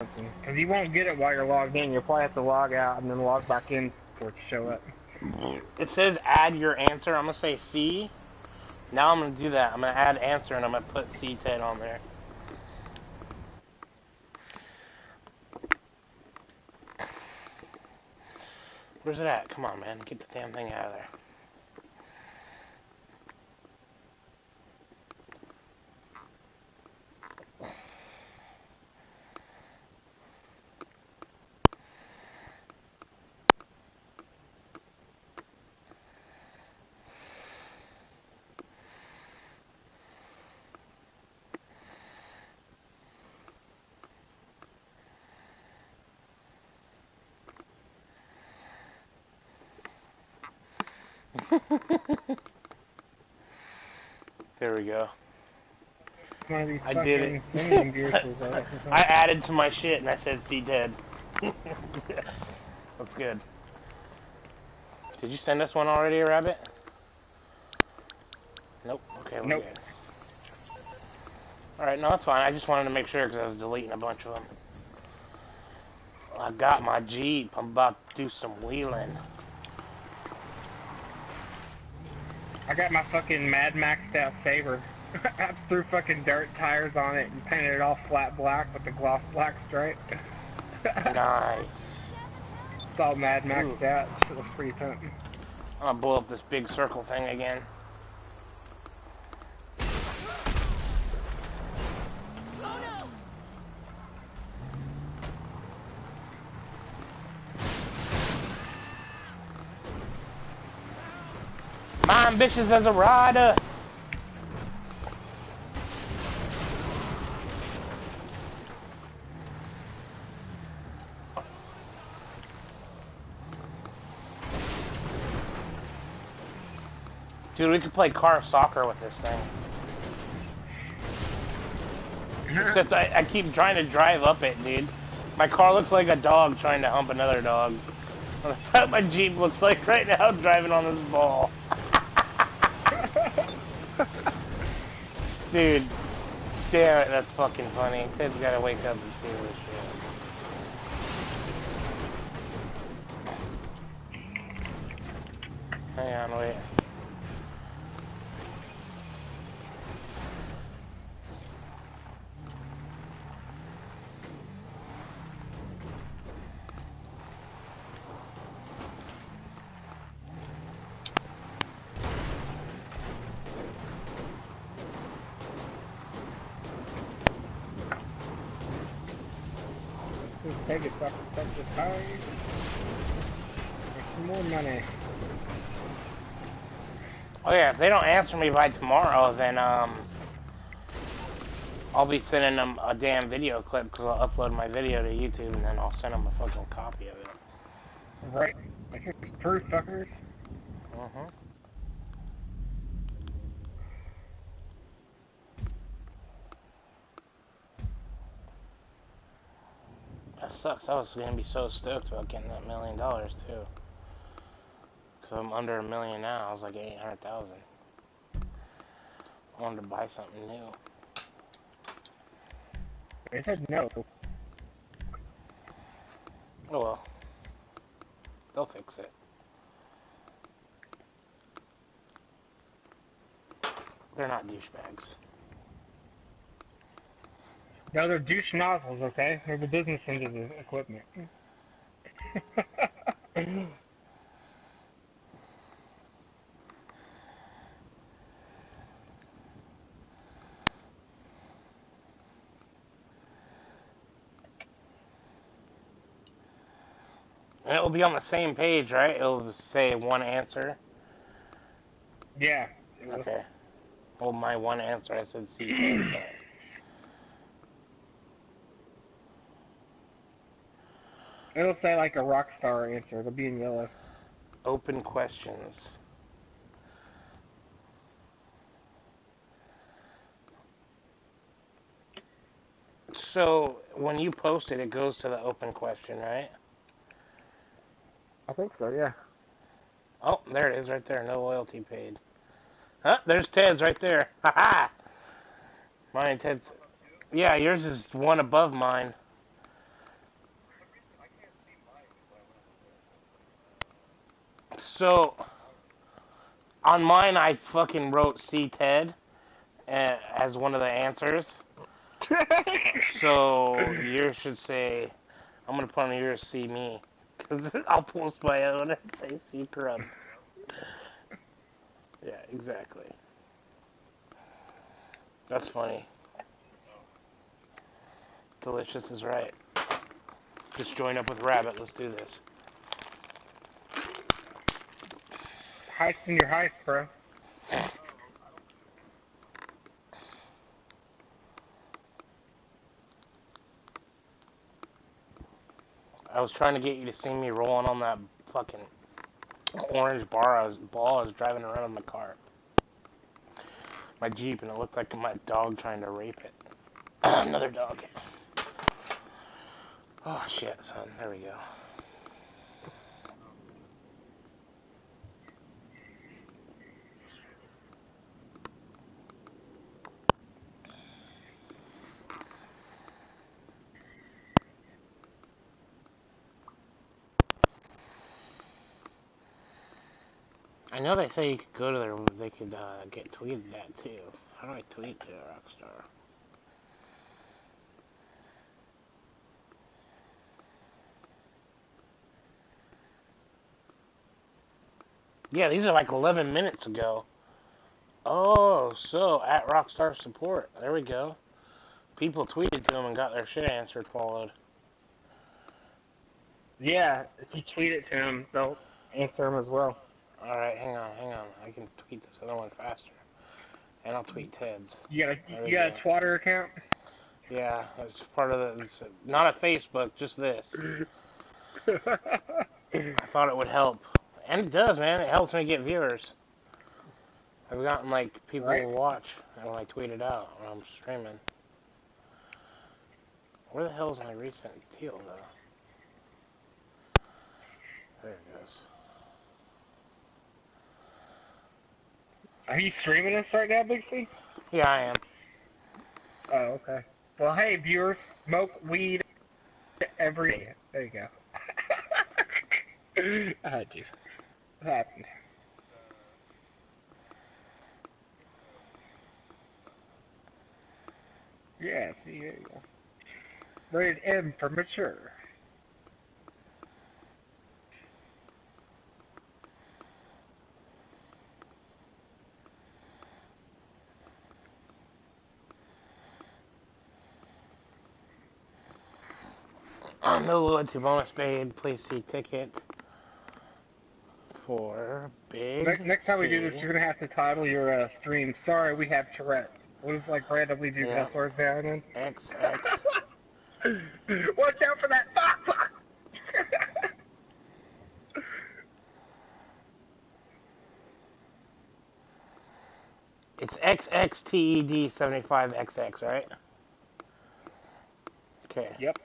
Because you won't get it while you're logged in. You'll probably have to log out and then log back in for it to show up. It says add your answer. I'm going to say C. Now I'm going to do that. I'm going to add answer and I'm going to put C10 on there. Where's it at? Come on, man. Get the damn thing out of there. There we go. One of these I did it. singing gears was I added to my shit and I said C10. That's good. Did you send us one already, Rabbit? Nope. Okay, we're Nope. good. Alright, no, that's fine. I just wanted to make sure because I was deleting a bunch of them. I got my Jeep. I'm about to do some wheeling. I got my fucking Mad Maxed out Saber. I threw fucking dirt tires on it and painted it all flat black with the gloss black stripe. Nice. It's all Mad Maxed out. It was pretty fun. I'm gonna blow up this big circle thing again. My ambitions as a rider. Dude, we could play car soccer with this thing. Except I keep trying to drive up it, dude. My car looks like a dog trying to hump another dog. That's what my Jeep looks like right now driving on this ball. Dude, damn it, that's fucking funny. Ted's gotta wake up and see this shit. Hang on, wait. Just take it back to the tires. Make some more money. Oh yeah, if they don't answer me by tomorrow, then I'll be sending them a damn video clip because I'll upload my video to YouTube and then I'll send them a fucking copy of it. Right. Like it's proof, fuckers. That sucks. I was gonna be so stoked about getting that $1 million too. Cause I'm under $1 million now. I was like 800,000. I wanted to buy something new. They said no. Oh well. They'll fix it. They're not douchebags. No, they're douche nozzles, okay? They're the business end of the equipment. And it will be on the same page, right? It'll say one answer. Yeah. Okay. Well, my one answer, I said C. It'll say like a rock star answer. It'll be in yellow. Open questions. So, when you post it, it goes to the open question, right? I think so, yeah. Oh, there it is right there. No loyalty paid. Huh? There's Ted's right there. Ha-ha! Mine and Ted's... Yeah, yours is one above mine. So, on mine, I fucking wrote C Ted as one of the answers. So, yours should say, I'm gonna put on yours C me. Because I'll post my own and say C Crumb. Yeah, exactly. That's funny. Delicious is right. Just join up with Rabbit. Let's do this. Heist in your heist, bro. I was trying to get you to see me rolling on that fucking orange ball I was driving around in my car. My Jeep, and it looked like my dog trying to rape it. Another dog. Oh shit, son. There we go. I know they say you could go to their, they could get tweeted at too. How do I tweet to Rockstar? Yeah, these are like 11 minutes ago. Oh, so at Rockstar Support. There we go. People tweeted to them and got their shit answered, followed. Yeah, if you tweet it to them, they'll answer them as well. Alright, hang on. I can tweet this other one faster. And I'll tweet Ted's. You got a Twitter account? Yeah, it's part of the, it's not a Facebook, just this. I thought it would help. And it does, man. It helps me get viewers. I've gotten, like, people Right. will watch when I tweet it out when I'm streaming. Where the hell is my recent teal, though? There it goes. Are you streaming this right now, Big C? Yeah, I am. Oh, okay. Well, hey, viewers, smoke weed every day. There you go. I had to. What happened? Yeah, see, there you go. Rated M for mature. No loyalty bonus paid. Please see ticket for Big Next time we do this, C. you're gonna have to title your stream. Sorry, we have Tourette's. We'll just like randomly do Yeah. cuss words now and XX. then. Watch out for that! Fuck! It's XXTED75XX, right? Okay. Yep.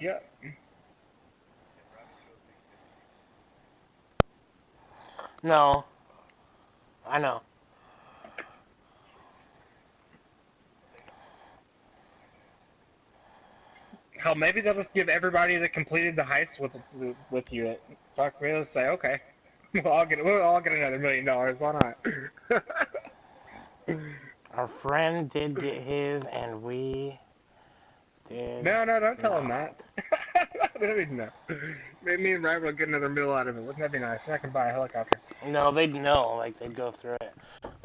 No. I know. Hell, maybe they'll just give everybody that completed the heist with you it. Fuck, they'll say, okay, we'll all get another $1 million. Why not? Our friend did get his, and we did. No, don't tell him not. that. They don't even know. Me and Ryan will get another meal out of it. Wouldn't that be nice? I can buy a helicopter. No, they'd know. Like, they'd go through it.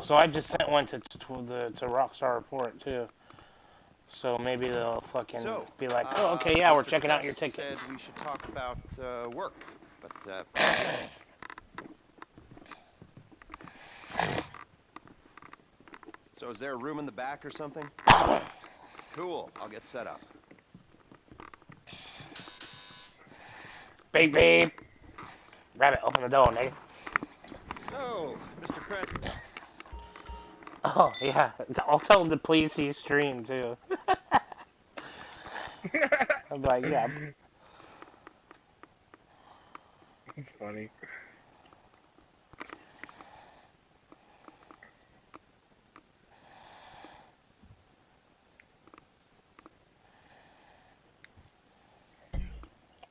So I just sent one to Rockstar Report, too. So maybe they'll fucking be like, oh, okay, yeah, we're checking out your tickets. Said we should talk about work, but so is there a room in the back or something? Cool, I'll get set up. Beep, beep. Rabbit, open the door, nigga. So, Mr. Press. Oh, yeah. I'll tell them to please see stream, too. I'm like, yeah. It's funny.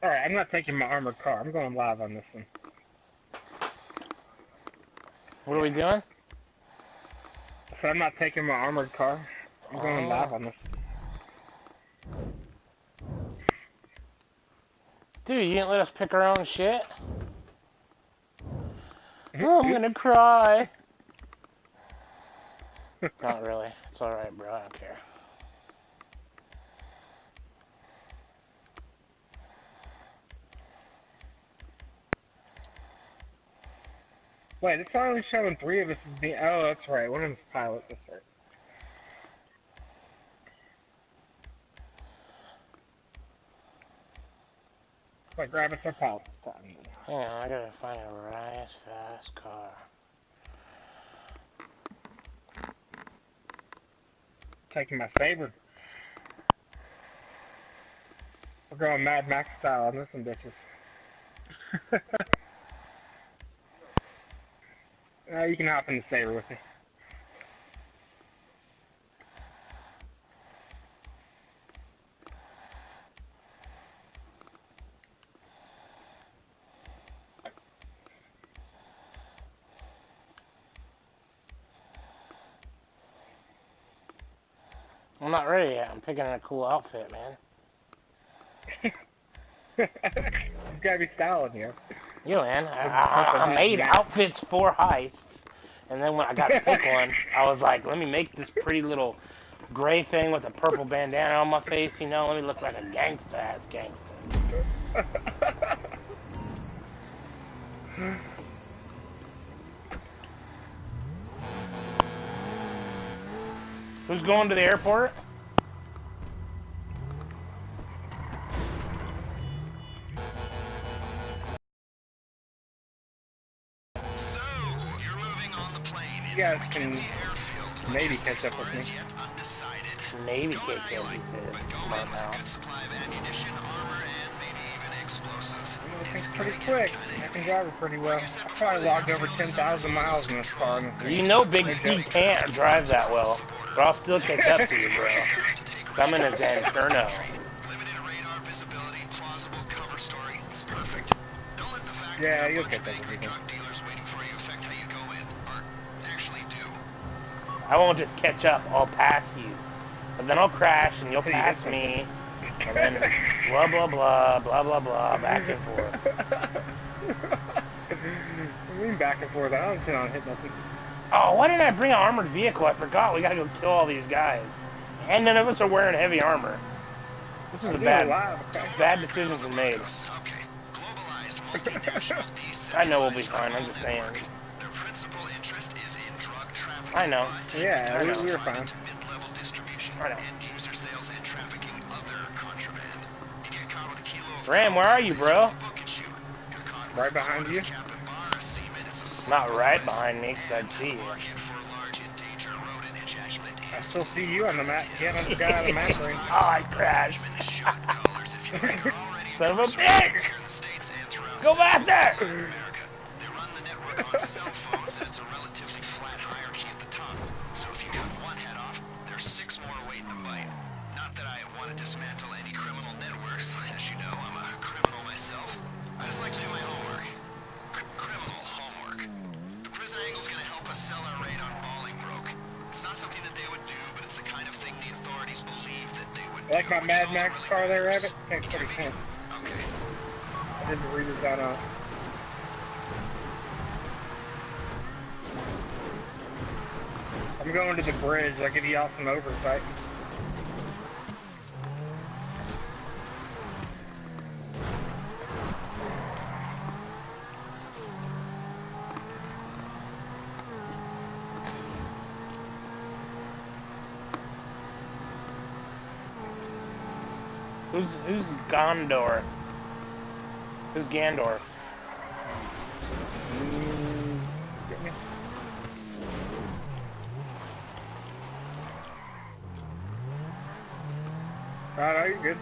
Alright, I'm not taking my armored car. I'm going live on this one. What are we doing? So I'm not taking my armored car. I'm going live on this. Dude, you didn't let us pick our own shit? Oh, I'm gonna cry. Not really. It's alright, bro. I don't care. Wait, it's only showing 3 of us as being. Oh, that's right. One of them's pilot. That's right. Like, grab it's our pilot this time. Hang on, I gotta find a nice fast car. Taking my saber. We're going Mad Max style on this one, bitches. You can hop in the saber with me. I'm not ready yet. I'm picking a cool outfit, man. There's gotta be style in here. You know, man, I made outfits for heists, and then when I got to pick one, I was like, let me make this pretty little gray thing with a purple bandana on my face, you know, let me look like a gangsta-ass gangster. Who's going to the airport? So, you're moving on the plane. You guys can maybe catch up with me. Maybe can't kill me, smart mouth. It's pretty quick. I can drive it pretty well. I probably logged over 10,000 miles in this car. You know Big C can't drive that well, but I'll still catch up to you, bro. I'm in a Zanterno. Yeah, you'll catch up with me. I won't just catch up, I'll pass you. And then I'll crash and you'll pass me. And then blah blah blah, blah blah blah, back and forth. I mean back and forth, I don't intend on hitting nothing. Oh, why didn't I bring an armored vehicle? I forgot, we gotta go kill all these guys. And none of us are wearing heavy armor. This is a bad decision we made. I know we'll be fine, I'm just saying. I know. Yeah, we were fine. I know. Ram, where are you, bro? Right behind you. Not right behind me, because I'd see you. I still see you on the map. Yeah, I just got out of the map ring. Oh, I crashed. Son of a bitch! Go back there! Dismantle any criminal networks. As you know, I'm a criminal myself. I just like to do my homework. Criminal homework. The prison angle's gonna help us sell our raid on Bolingbroke. It's not something that they would do, but it's the kind of thing the authorities believe that they would do. Like my Mad Max car there, Rabbit? Thanks for the sense. Okay. I didn't read it down on. I'm going to the bridge. I'll give you all some oversight. Who's Gondor? Who's Gandor? Get me. No, you're good.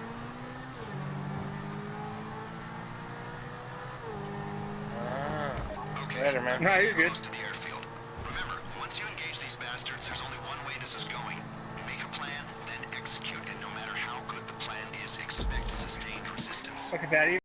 Later, man. No, you're good. To the airfield. Remember, once you engage these bastards, there's only one way this is going. Make a plan, then execute, and no matter how good the plan is, expect sustained resistance. Look at that.